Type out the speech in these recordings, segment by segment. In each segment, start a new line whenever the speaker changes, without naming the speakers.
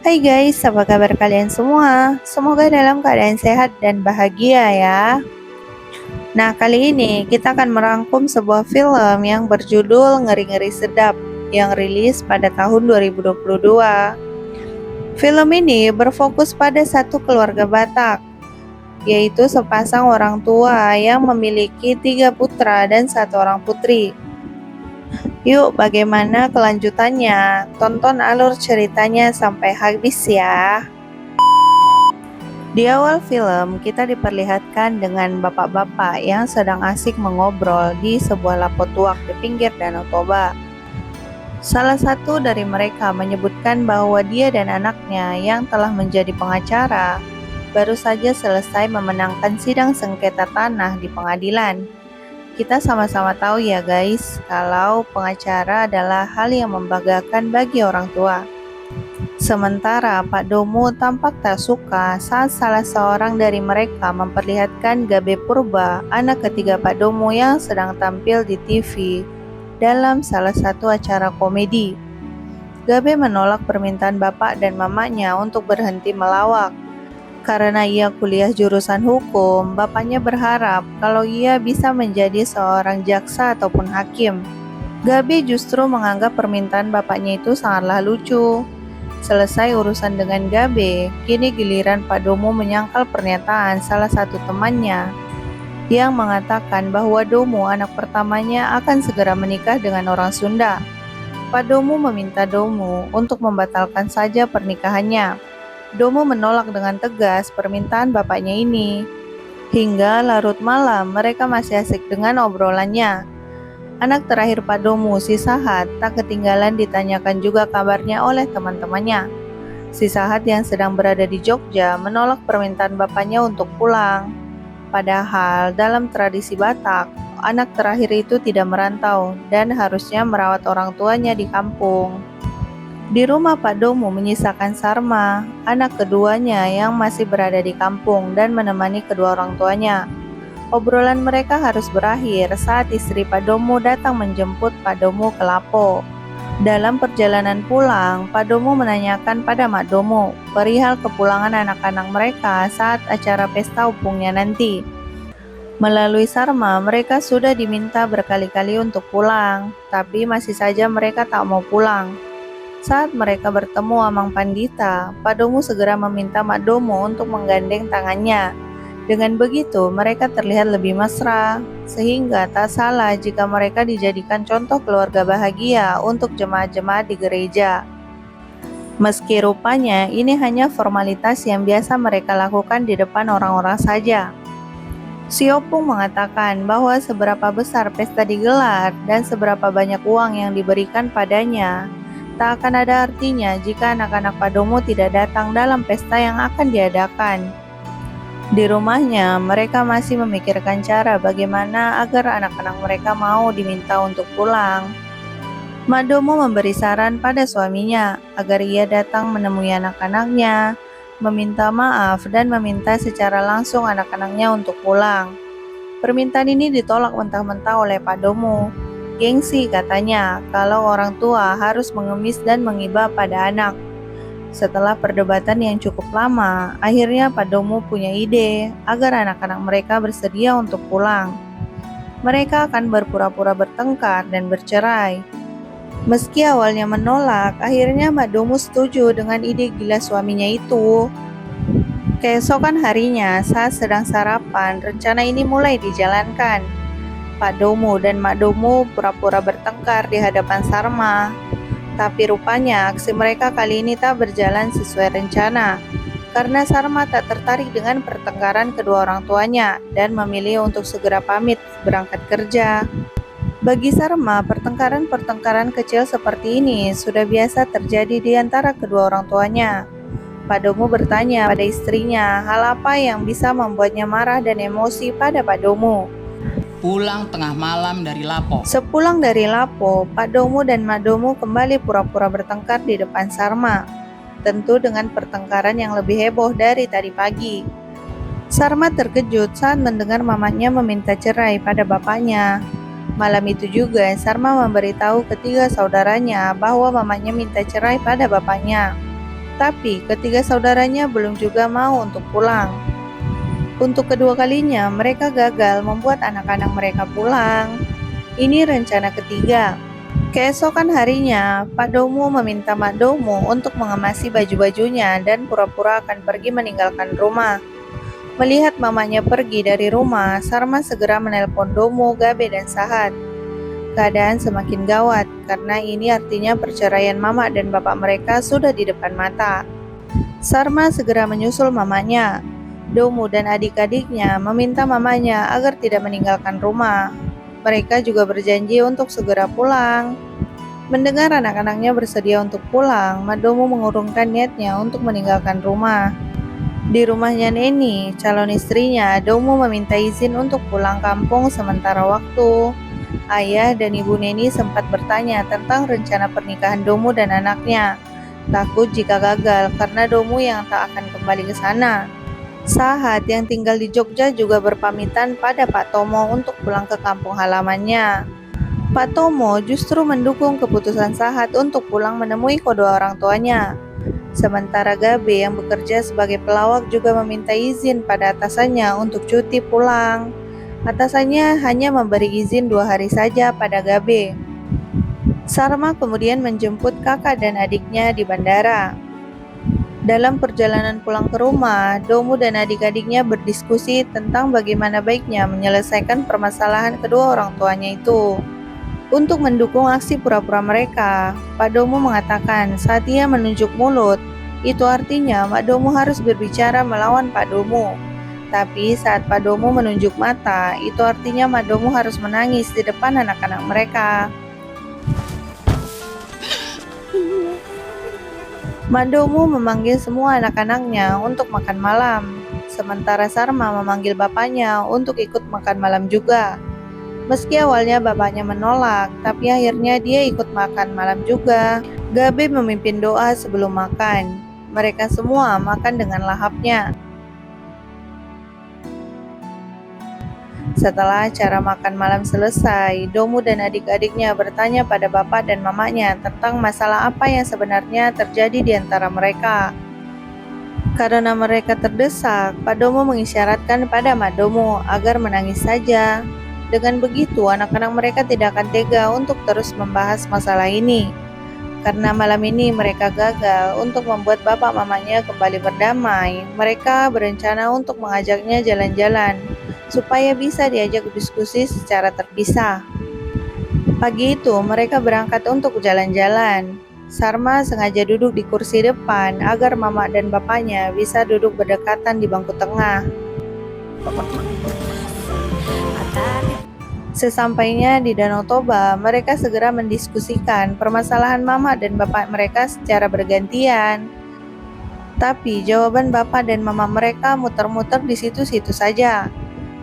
Hai guys, apa kabar kalian semua? Semoga dalam keadaan sehat dan bahagia ya. Nah, kali ini kita akan merangkum sebuah film yang berjudul Ngeri-Ngeri Sedap yang rilis pada tahun 2022. Film ini berfokus pada satu keluarga Batak, yaitu sepasang orang tua yang memiliki 3 putra dan 1 orang putri. Yuk, bagaimana kelanjutannya? Tonton alur ceritanya sampai habis ya. Di awal film, kita diperlihatkan dengan bapak-bapak yang sedang asik mengobrol di sebuah lapo tuak di pinggir Danau Toba. Salah satu dari mereka menyebutkan bahwa dia dan anaknya yang telah menjadi pengacara baru saja selesai memenangkan sidang sengketa tanah di pengadilan. Kita sama-sama tahu ya guys, kalau pengacara adalah hal yang membanggakan bagi orang tua. Sementara Pak Domo tampak tak suka saat salah seorang dari mereka memperlihatkan Gabe Purba, anak ketiga Pak Domo yang sedang tampil di TV dalam salah satu acara komedi. Gabe menolak permintaan bapak dan mamanya untuk berhenti melawak. Karena ia kuliah jurusan hukum, bapaknya berharap kalau ia bisa menjadi seorang jaksa ataupun hakim. Gabe justru menganggap permintaan bapaknya itu sangatlah lucu. Selesai urusan dengan Gabe, kini giliran Pak Domo menyangkal pernyataan salah satu temannya yang mengatakan bahwa Domo anak pertamanya akan segera menikah dengan orang Sunda. Pak Domo meminta Domo untuk membatalkan saja pernikahannya. Domo menolak dengan tegas permintaan bapaknya ini. Hingga larut malam mereka masih asik dengan obrolannya. Anak terakhir Pak Domo, si Sahat, tak ketinggalan ditanyakan juga kabarnya oleh teman-temannya. Si Sahat yang sedang berada di Jogja menolak permintaan bapaknya untuk pulang. Padahal dalam tradisi Batak, anak terakhir itu tidak merantau dan harusnya merawat orang tuanya di kampung. Di rumah Pak Domo menyisakan Sarma, anak keduanya yang masih berada di kampung dan menemani kedua orang tuanya. Obrolan mereka harus berakhir saat istri Pak Domo datang menjemput Pak Domo ke Lapo. Dalam perjalanan pulang, Pak Domo menanyakan pada Mak Domo perihal kepulangan anak-anak mereka saat acara pesta upungnya nanti. Melalui Sarma, mereka sudah diminta berkali-kali untuk pulang, tapi masih saja mereka tak mau pulang. Saat mereka bertemu Amang Pandita, Pak Domo segera meminta Mak Domo untuk menggandeng tangannya. Dengan begitu, mereka terlihat lebih mesra, sehingga tak salah jika mereka dijadikan contoh keluarga bahagia untuk jemaat-jemaat di gereja. Meski rupanya ini hanya formalitas yang biasa mereka lakukan di depan orang-orang saja. Si Opung mengatakan bahwa seberapa besar pesta digelar dan seberapa banyak uang yang diberikan padanya, tak akan ada artinya jika anak-anak Pak Domo tidak datang dalam pesta yang akan diadakan. Di rumahnya, mereka masih memikirkan cara bagaimana agar anak-anak mereka mau diminta untuk pulang. Mak Domo memberi saran pada suaminya agar ia datang menemui anak-anaknya, meminta maaf dan meminta secara langsung anak-anaknya untuk pulang. Permintaan ini ditolak mentah-mentah oleh Pak Domo. Gengsi katanya kalau orang tua harus mengemis dan mengiba pada anak. Setelah perdebatan yang cukup lama, akhirnya Pak Domo punya ide agar anak-anak mereka bersedia untuk pulang. Mereka akan berpura-pura bertengkar dan bercerai. Meski awalnya menolak, akhirnya Pak Domo setuju dengan ide gila suaminya itu. Keesokan harinya, saat sedang sarapan, rencana ini mulai dijalankan. Pak Domo dan Mak Domo pura-pura bertengkar di hadapan Sarma. Tapi rupanya aksi mereka kali ini tak berjalan sesuai rencana, karena Sarma tak tertarik dengan pertengkaran kedua orang tuanya dan memilih untuk segera pamit berangkat kerja. Bagi Sarma, pertengkaran-pertengkaran kecil seperti ini sudah biasa terjadi di antara kedua orang tuanya. Pak Domo bertanya pada istrinya hal apa yang bisa membuatnya marah dan emosi pada Pak Domo.
Pulang tengah malam dari Lapo.
Sepulang dari Lapo, Pak Domo dan Mak Domo kembali pura-pura bertengkar di depan Sarma, tentu dengan pertengkaran yang lebih heboh dari tadi pagi. Sarma terkejut saat mendengar mamanya meminta cerai pada bapaknya. Malam itu juga, Sarma memberitahu ketiga saudaranya bahwa mamanya minta cerai pada bapaknya. Tapi ketiga saudaranya belum juga mau untuk pulang. Untuk kedua kalinya mereka gagal membuat anak-anak mereka pulang. Ini rencana ketiga. Keesokan harinya, Pak Domu meminta Mak Domu untuk mengemasi baju-bajunya dan pura-pura akan pergi meninggalkan rumah. Melihat mamanya pergi dari rumah, Sarma segera menelpon Domu, Gabe, dan Sahat. Keadaan semakin gawat karena ini artinya perceraian mama dan bapak mereka sudah di depan mata. Sarma segera menyusul mamanya. Domu dan adik-adiknya meminta mamanya agar tidak meninggalkan rumah. Mereka juga berjanji untuk segera pulang. Mendengar anak-anaknya bersedia untuk pulang, Madomu mengurungkan niatnya untuk meninggalkan rumah. Di rumahnya Neni, calon istrinya, Domu meminta izin untuk pulang kampung sementara waktu. Ayah dan ibu Neni sempat bertanya tentang rencana pernikahan Domu dan anaknya. Takut jika gagal karena Domu yang tak akan kembali ke sana. Sahat yang tinggal di Jogja juga berpamitan pada Pak Tomo untuk pulang ke kampung halamannya. Pak Tomo justru mendukung keputusan Sahat untuk pulang menemui kedua orang tuanya. Sementara Gabe yang bekerja sebagai pelawak juga meminta izin pada atasannya untuk cuti pulang. Atasannya hanya memberi izin 2 hari saja pada Gabe. Sarma kemudian menjemput kakak dan adiknya di bandara. Dalam perjalanan pulang ke rumah, Domu dan adik-adiknya berdiskusi tentang bagaimana baiknya menyelesaikan permasalahan kedua orang tuanya itu. Untuk mendukung aksi pura-pura mereka, Pak Domu mengatakan saat ia menunjuk mulut, itu artinya Mak Domu harus berbicara melawan Pak Domu. Tapi saat Pak Domu menunjuk mata, itu artinya Mak Domu harus menangis di depan anak-anak mereka. Mak Domu memanggil semua anak-anaknya untuk makan malam, sementara Sarma memanggil bapaknya untuk ikut makan malam juga. Meski awalnya bapaknya menolak, tapi akhirnya dia ikut makan malam juga. Gabe memimpin doa sebelum makan. Mereka semua makan dengan lahapnya. Setelah acara makan malam selesai, Domu dan adik-adiknya bertanya pada bapak dan mamanya tentang masalah apa yang sebenarnya terjadi di antara mereka. Karena mereka terdesak, Pak Domu mengisyaratkan pada Mak Domu agar menangis saja. Dengan begitu, anak-anak mereka tidak akan tega untuk terus membahas masalah ini. Karena malam ini mereka gagal untuk membuat bapak mamanya kembali berdamai, mereka berencana untuk mengajaknya jalan-jalan supaya bisa diajak diskusi secara terpisah. Pagi itu mereka berangkat untuk jalan-jalan. Sarma sengaja duduk di kursi depan agar mama dan bapaknya bisa duduk berdekatan di bangku tengah. Sesampainya di Danau Toba, mereka segera mendiskusikan permasalahan mama dan bapak mereka secara bergantian. Tapi jawaban bapak dan mama mereka muter-muter di situ-situ saja.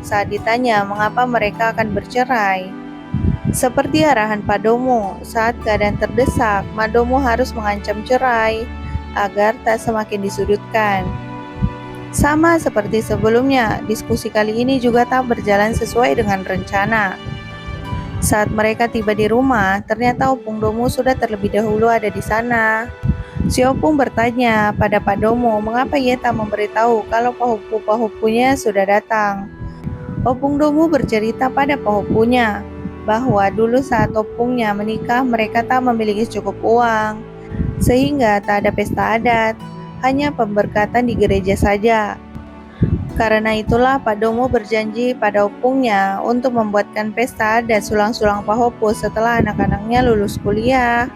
Saat ditanya mengapa mereka akan bercerai, seperti arahan Pak Domu, saat keadaan terdesak, Mak Domu harus mengancam cerai agar tak semakin disudutkan. Sama seperti sebelumnya, diskusi kali ini juga tak berjalan sesuai dengan rencana. Saat mereka tiba di rumah, ternyata Opung Domu sudah terlebih dahulu ada di sana. Si Opung bertanya pada Pak Domu mengapa ia tak memberitahu kalau pahupu-pahupunya sudah datang. Opung Domu bercerita pada pahupunya bahwa dulu saat opungnya menikah mereka tak memiliki cukup uang, sehingga tak ada pesta adat, hanya pemberkatan di gereja saja. Karena itulah Pak Domu berjanji pada opungnya untuk membuatkan pesta adat sulang-sulang pahopu setelah anak-anaknya lulus kuliah.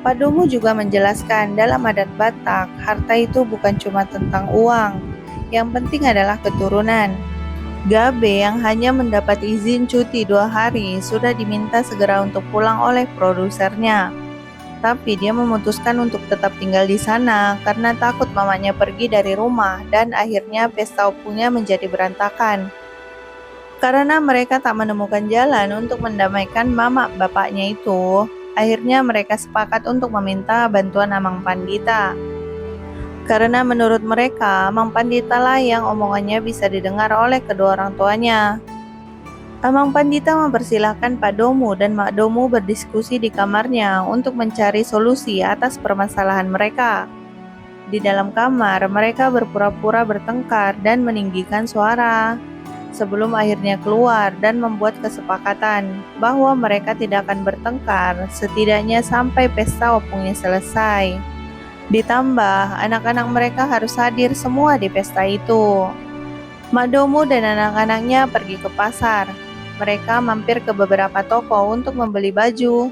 Pak Domu juga menjelaskan dalam adat Batak, harta itu bukan cuma tentang uang, yang penting adalah keturunan. Gabe yang hanya mendapat izin cuti 2 hari sudah diminta segera untuk pulang oleh produsernya. Tapi dia memutuskan untuk tetap tinggal di sana karena takut mamanya pergi dari rumah dan akhirnya pesta opungnya menjadi berantakan. Karena mereka tak menemukan jalan untuk mendamaikan mama bapaknya itu, akhirnya mereka sepakat untuk meminta bantuan Amang Pandita. Karena menurut mereka, Amang Pandita lah yang omongannya bisa didengar oleh kedua orang tuanya. Amang Pandita mempersilahkan Pak Domu dan Mak Domu berdiskusi di kamarnya untuk mencari solusi atas permasalahan mereka. Di dalam kamar, mereka berpura-pura bertengkar dan meninggikan suara. Sebelum akhirnya keluar dan membuat kesepakatan bahwa mereka tidak akan bertengkar setidaknya sampai pesta opungnya selesai. Ditambah, anak-anak mereka harus hadir semua di pesta itu. Mak Domo dan anak-anaknya pergi ke pasar. Mereka mampir ke beberapa toko untuk membeli baju.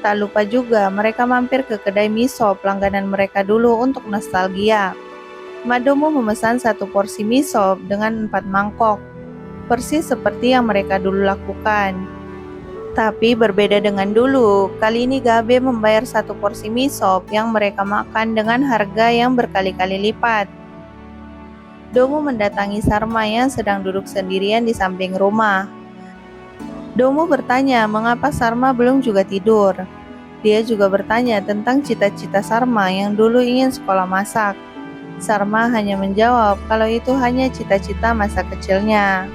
Tak lupa juga mereka mampir ke kedai miso langganan mereka dulu untuk nostalgia. Mak Domo memesan 1 porsi miso dengan 4 mangkok, persis seperti yang mereka dulu lakukan. Tapi berbeda dengan dulu, kali ini Gabe membayar 1 porsi miso yang mereka makan dengan harga yang berkali-kali lipat. Domo mendatangi Sarma yang sedang duduk sendirian di samping rumah. Domo bertanya mengapa Sarma belum juga tidur. Dia juga bertanya tentang cita-cita Sarma yang dulu ingin sekolah masak. Sarma hanya menjawab kalau itu hanya cita-cita masa kecilnya.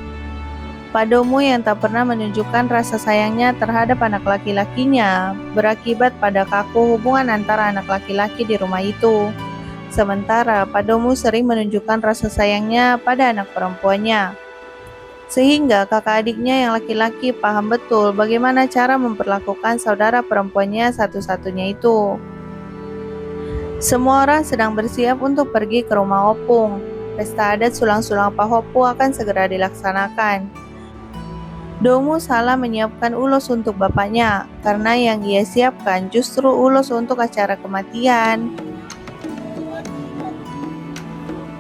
Pak Domo yang tak pernah menunjukkan rasa sayangnya terhadap anak laki-lakinya berakibat pada kaku hubungan antara anak laki-laki di rumah itu. Sementara Pak Domo sering menunjukkan rasa sayangnya pada anak perempuannya. Sehingga kakak adiknya yang laki-laki paham betul bagaimana cara memperlakukan saudara perempuannya satu-satunya itu. Semua orang sedang bersiap untuk pergi ke rumah opung. Pesta adat sulang-sulang Pahopu akan segera dilaksanakan. Domo salah menyiapkan ulos untuk bapaknya, karena yang ia siapkan justru ulos untuk acara kematian.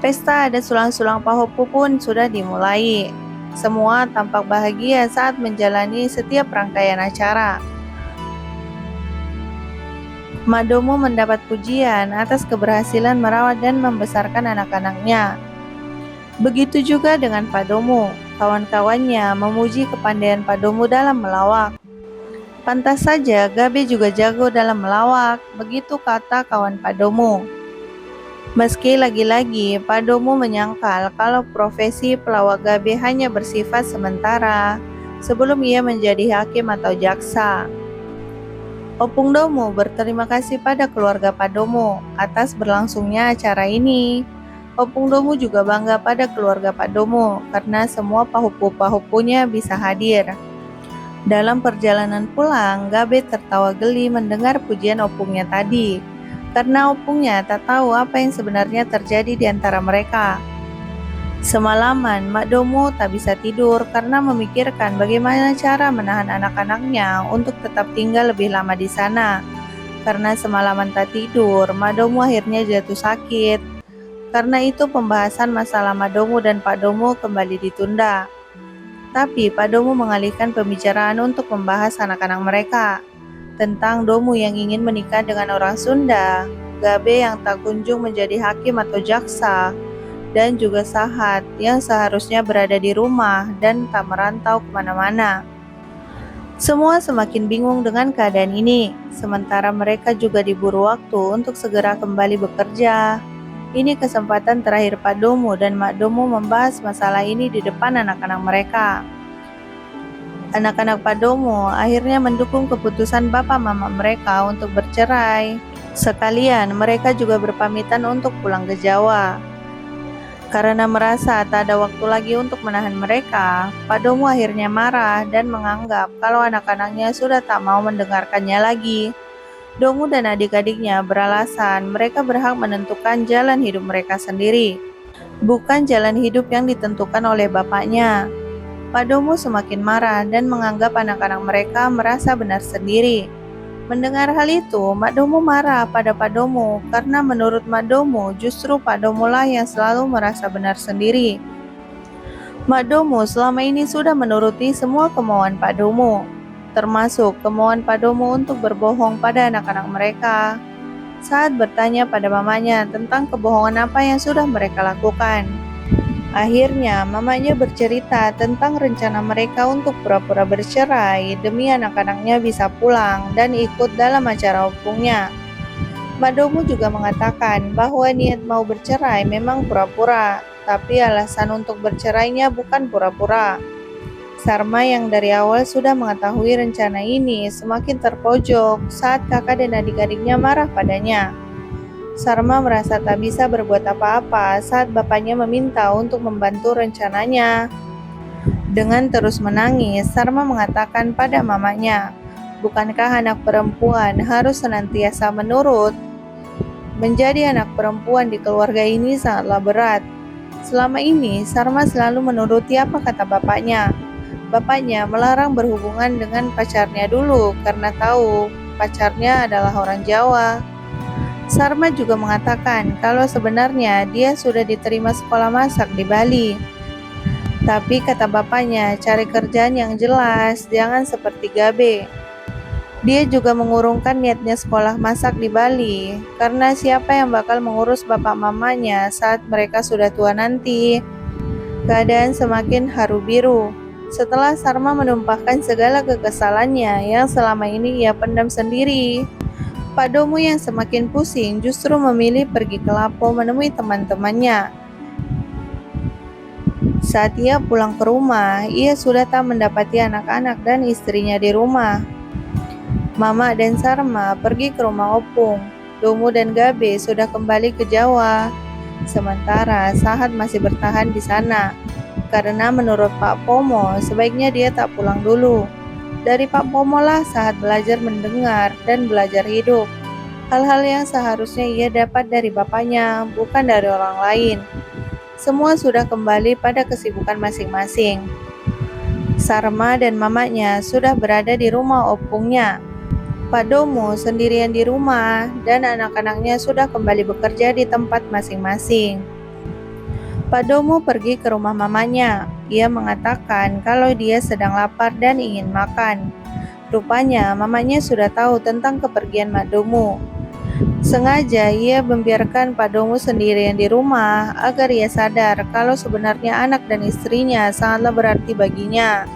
Pesta adat sulang-sulang Pahopu pun sudah dimulai. Semua tampak bahagia saat menjalani setiap rangkaian acara. Mak Domo mendapat pujian atas keberhasilan merawat dan membesarkan anak-anaknya. Begitu juga dengan Pak Domo. Kawan-kawannya memuji kepandaian Pak Domo dalam melawak. Pantas saja Gabe juga jago dalam melawak, begitu kata kawan Pak Domo. Meski lagi-lagi Pak Domo menyangkal kalau profesi pelawak Gabe hanya bersifat sementara sebelum ia menjadi hakim atau jaksa. Opung Domo berterima kasih pada keluarga Pak Domo atas berlangsungnya acara ini. Opung Domo juga bangga pada keluarga Pak Domo karena semua pahupu-pahupunya bisa hadir. Dalam perjalanan pulang, Gabe tertawa geli mendengar pujian opungnya tadi. Karena opungnya tak tahu apa yang sebenarnya terjadi di antara mereka. Semalaman, Mak Domo tak bisa tidur karena memikirkan bagaimana cara menahan anak-anaknya untuk tetap tinggal lebih lama di sana. Karena semalaman tak tidur, Mak Domo akhirnya jatuh sakit. Karena itu pembahasan masalah Mak Domo dan Pak Domo kembali ditunda. Tapi Pak Domo mengalihkan pembicaraan untuk membahas anak-anak mereka. Tentang Domo yang ingin menikah dengan orang Sunda, Gabe yang tak kunjung menjadi hakim atau jaksa, dan juga Sahat yang seharusnya berada di rumah dan tak merantau kemana-mana. Semua semakin bingung dengan keadaan ini, sementara mereka juga diburu waktu untuk segera kembali bekerja. Ini kesempatan terakhir Pak Domo dan Mak Domo membahas masalah ini di depan anak-anak mereka. Anak-anak Pak Domo akhirnya mendukung keputusan bapak mama mereka untuk bercerai. Sekalian mereka juga berpamitan untuk pulang ke Jawa. Karena merasa tak ada waktu lagi untuk menahan mereka, Pak Domo akhirnya marah dan menganggap kalau anak-anaknya sudah tak mau mendengarkannya lagi. Domo dan adik-adiknya beralasan mereka berhak menentukan jalan hidup mereka sendiri, bukan jalan hidup yang ditentukan oleh bapaknya. Pak Domo semakin marah dan menganggap anak-anak mereka merasa benar sendiri. Mendengar hal itu, Mak Domo marah pada Pak Domo karena menurut Mak Domo justru Pak Domo lah yang selalu merasa benar sendiri. Mak Domo selama ini sudah menuruti semua kemauan Pak Domo, termasuk kemauan Pak Domo untuk berbohong pada anak-anak mereka. Saat bertanya pada mamanya tentang kebohongan apa yang sudah mereka lakukan. Akhirnya, mamanya bercerita tentang rencana mereka untuk pura-pura bercerai demi anak-anaknya bisa pulang dan ikut dalam acara opungnya. Mak Domo juga mengatakan bahwa niat mau bercerai memang pura-pura, tapi alasan untuk bercerainya bukan pura-pura. Sarma yang dari awal sudah mengetahui rencana ini semakin terpojok saat kakak dan adik-adiknya marah padanya. Sarma merasa tak bisa berbuat apa-apa saat bapaknya meminta untuk membantu rencananya. Dengan terus menangis, Sarma mengatakan pada mamanya, "Bukankah anak perempuan harus senantiasa menurut? Menjadi anak perempuan di keluarga ini sangatlah berat. Selama ini, Sarma selalu menuruti apa kata bapaknya. Bapaknya melarang berhubungan dengan pacarnya dulu karena tahu pacarnya adalah orang Jawa." Sarma juga mengatakan kalau sebenarnya dia sudah diterima sekolah masak di Bali. Tapi kata bapaknya, cari kerjaan yang jelas, jangan seperti Gabe. Dia juga mengurungkan niatnya sekolah masak di Bali, karena siapa yang bakal mengurus bapak mamanya saat mereka sudah tua nanti. Keadaan semakin haru biru. Setelah Sarma menumpahkan segala kekesalannya yang selama ini ia pendam sendiri, Pak Domu yang semakin pusing justru memilih pergi ke Lapo menemui teman-temannya. Saat ia pulang ke rumah, ia sudah tak mendapati anak-anak dan istrinya di rumah. Mama dan Sarma pergi ke rumah Opung. Domu dan Gabe sudah kembali ke Jawa. Sementara Sahat masih bertahan di sana, karena menurut Pak Pomo sebaiknya dia tak pulang dulu. Dari Pak Pomo lah Sahat belajar mendengar dan belajar hidup. Hal-hal yang seharusnya ia dapat dari bapaknya, bukan dari orang lain. Semua sudah kembali pada kesibukan masing-masing. Sarma dan mamanya sudah berada di rumah opungnya. Pak Domo sendirian di rumah dan anak-anaknya sudah kembali bekerja di tempat masing-masing. Pak Domo pergi ke rumah mamanya. Ia mengatakan kalau dia sedang lapar dan ingin makan. Rupanya mamanya sudah tahu tentang kepergian Mak Domo. Sengaja ia membiarkan Pak Domo sendirian di rumah agar ia sadar kalau sebenarnya anak dan istrinya sangatlah berarti baginya.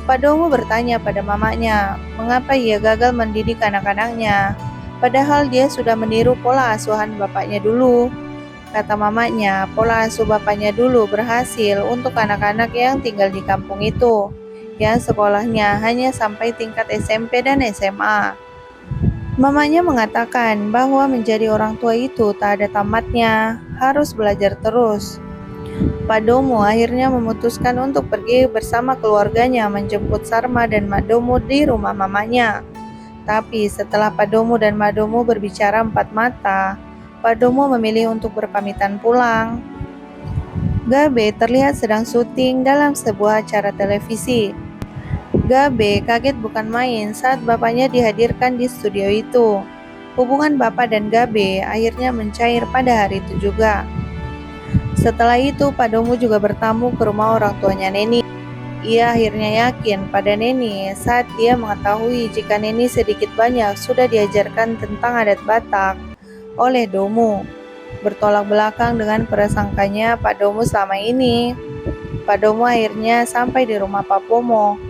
Pak Domo bertanya pada mamanya, mengapa ia gagal mendidik anak-anaknya, padahal dia sudah meniru pola asuhan bapaknya dulu. Kata mamanya, pola asuh bapaknya dulu berhasil untuk anak-anak yang tinggal di kampung itu, yang sekolahnya hanya sampai tingkat SMP dan SMA. Mamanya mengatakan bahwa menjadi orang tua itu tak ada tamatnya, harus belajar terus. Pak Domo akhirnya memutuskan untuk pergi bersama keluarganya menjemput Sarma dan Mak Domo di rumah mamanya. Tapi setelah Pak Domo dan Mak Domo berbicara empat mata, Pak Domo memilih untuk berpamitan pulang. Gabe terlihat sedang syuting dalam sebuah acara televisi. Gabe kaget bukan main saat bapaknya dihadirkan di studio itu. Hubungan bapak dan Gabe akhirnya mencair pada hari itu juga. Setelah itu, Pak Domo juga bertamu ke rumah orang tuanya Neni. Ia akhirnya yakin pada Neni saat dia mengetahui jika Neni sedikit banyak sudah diajarkan tentang adat Batak oleh Domo. Bertolak belakang dengan prasangkanya Pak Domo selama ini, Pak Domo akhirnya sampai di rumah Pak Pomo.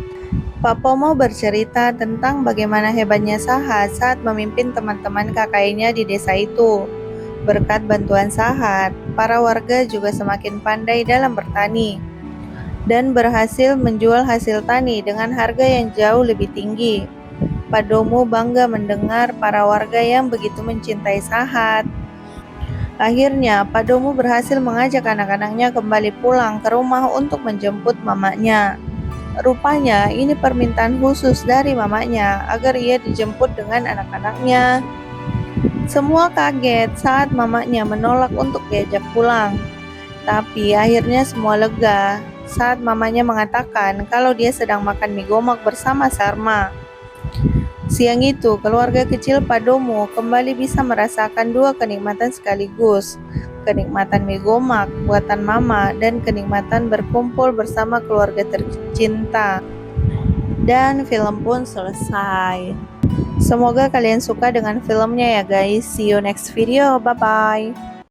Pak Pomo bercerita tentang bagaimana hebatnya Sahat saat memimpin teman-teman kakaknya di desa itu. Berkat bantuan Sahat, para warga juga semakin pandai dalam bertani dan berhasil menjual hasil tani dengan harga yang jauh lebih tinggi. Pak Domo bangga mendengar para warga yang begitu mencintai Sahat. Akhirnya, Pak Domo berhasil mengajak anak-anaknya kembali pulang ke rumah untuk menjemput mamanya. Rupanya ini permintaan khusus dari mamanya agar ia dijemput dengan anak-anaknya. Semua kaget saat mamanya menolak untuk diajak pulang. Tapi akhirnya semua lega saat mamanya mengatakan kalau dia sedang makan mie gomak bersama Sarma. Siang itu, keluarga kecil Pak Domo kembali bisa merasakan dua kenikmatan sekaligus. Kenikmatan mie gomak buatan mama dan kenikmatan berkumpul bersama keluarga tercinta. Dan film pun selesai. Semoga kalian suka dengan filmnya ya guys. See you next video. Bye-bye.